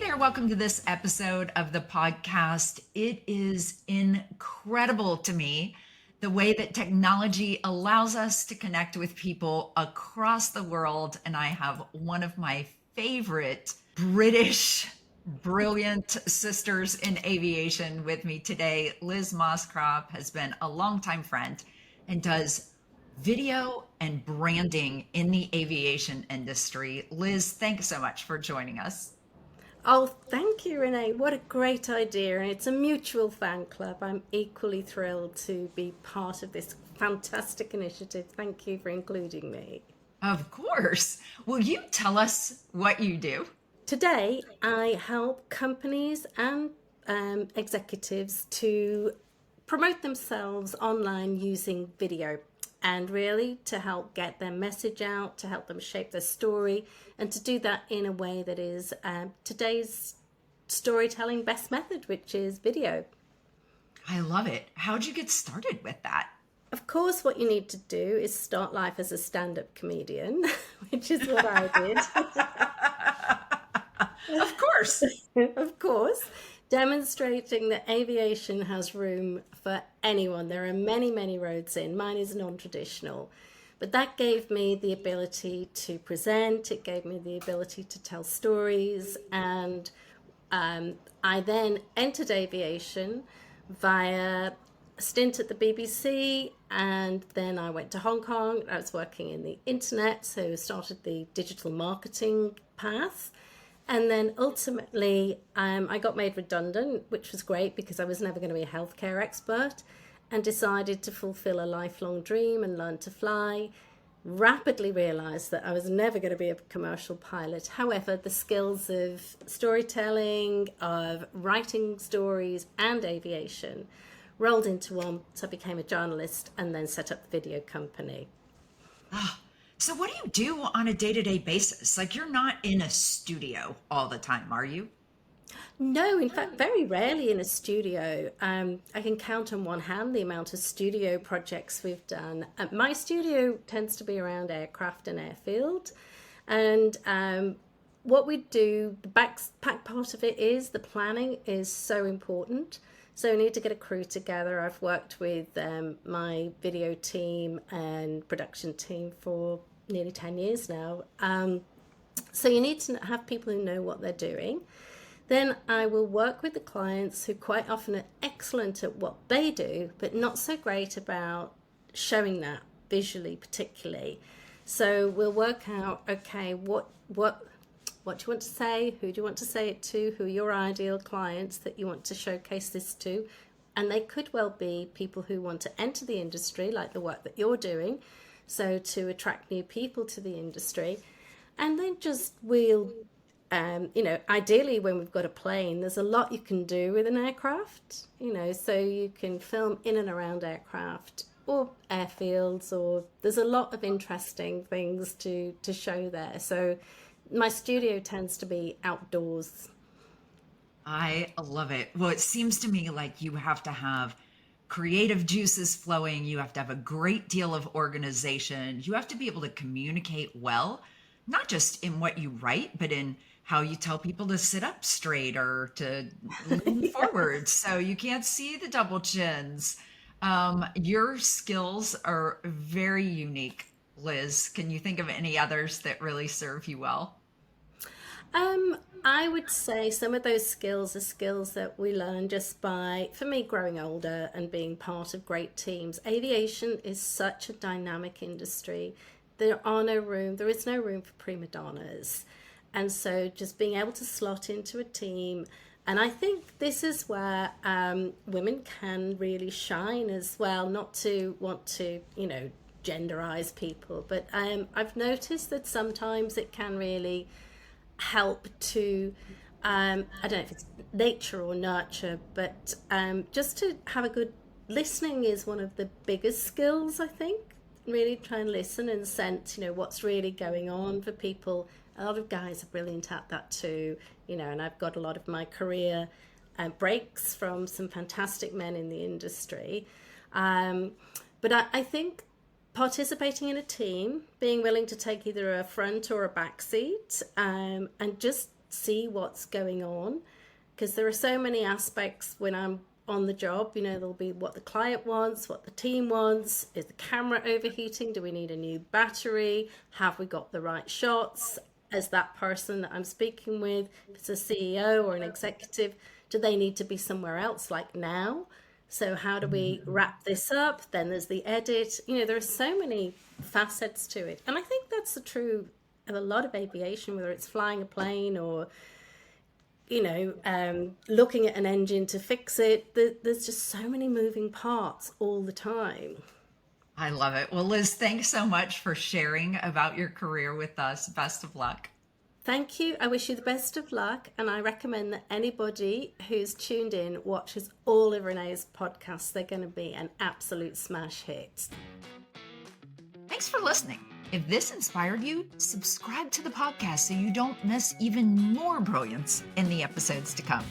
Renee, welcome to this episode of the podcast. It is incredible to me the way that technology allows us to connect with people across the world. And I have one of my favorite British, brilliant sisters in aviation with me today. Liz Moscrop has been a longtime friend and does video and branding in the aviation industry. Liz, thanks so much for joining us. Oh, thank you, Renee. What a great idea. And it's a mutual fan club. I'm equally thrilled to be part of this fantastic initiative. Thank you for including me. Of course. Will you tell us what you do? Today, I help companies and executives to promote themselves online using video and really to help get their message out, to help them shape their story, and to do that in a way that is today's storytelling best method, which is video. I love it. How'd you get started with that? Of course, what you need to do is start life as a stand-up comedian, which is what I did. Of course. Of course, demonstrating that aviation has room for anyone. There are many, many roads in. Mine is non-traditional. But that gave me the ability to present, it gave me the ability to tell stories, and I then entered aviation via a stint at the BBC, and then I went to Hong Kong. I was working in the internet, so started the digital marketing path. And then ultimately, I got made redundant, which was great because I was never going to be a healthcare expert, and decided to fulfill a lifelong dream and learn to fly. Rapidly realized that I was never going to be a commercial pilot. However, the skills of storytelling, of writing stories, and aviation rolled into one. So I became a journalist and then set up the video company. Ah, so, what do you do on a day to day basis? Like, you're not in a studio all the time, are you? No, in fact, very rarely in a studio. I can count on one hand the amount of studio projects we've done. My studio tends to be around aircraft and airfield. And what we do, the back part of it is the planning is so important. So we need to get a crew together. I've worked with my video team and production team for nearly 10 years now. So you need to have people who know what they're doing. Then I will work with the clients who quite often are excellent at what they do, but not so great about showing that visually, particularly. So we'll work out, okay, what do you want to say? Who do you want to say it to? Who are your ideal clients that you want to showcase this to? And they could well be people who want to enter the industry, like the work that you're doing, so to attract new people to the industry. And then just we'll ideally when we've got a plane, there's a lot you can do with an aircraft, so you can film in and around aircraft or airfields, or there's a lot of interesting things to show there. So my studio tends to be outdoors. I love it. Well, it seems to me like you have to have creative juices flowing. You have to have a great deal of organization. You have to be able to communicate well, not just in what you write, but in how you tell people to sit up straight or to lean forward so you can't see the double chins. Your skills are very unique, Liz. Can you think of any others that really serve you well? I would say some of those skills are skills that we learn just by, for me, growing older and being part of great teams. Aviation is such a dynamic industry. There is no room for prima donnas. And so just being able to slot into a team. And I think this is where women can really shine as well, not to want to, genderize people. But I've noticed that sometimes it can really help to, I don't know if it's nature or nurture, but just to have a good listening is one of the biggest skills, I think. Really try and listen and sense, what's really going on for people. A lot of guys are brilliant at that too, and I've got a lot of my career breaks from some fantastic men in the industry. But I think participating in a team, being willing to take either a front or a back seat, and just see what's going on, because there are so many aspects when I'm on the job. There'll be what the client wants, what the team wants. Is the camera overheating? Do we need a new battery? Have we got the right shots? As that person that I'm speaking with, if it's a CEO or an executive, do they need to be somewhere else like now? So how do we wrap this up? Then there's the edit. There are so many facets to it. And I think that's the true of a lot of aviation, whether it's flying a plane or, looking at an engine to fix it. There's just so many moving parts all the time. I love it. Well, Liz, thanks so much for sharing about your career with us. Best of luck. Thank you. I wish you the best of luck, and I recommend that anybody who's tuned in watches all of René's podcasts. They're going to be an absolute smash hit. Thanks for listening. If this inspired you, subscribe to the podcast so you don't miss even more brilliance in the episodes to come.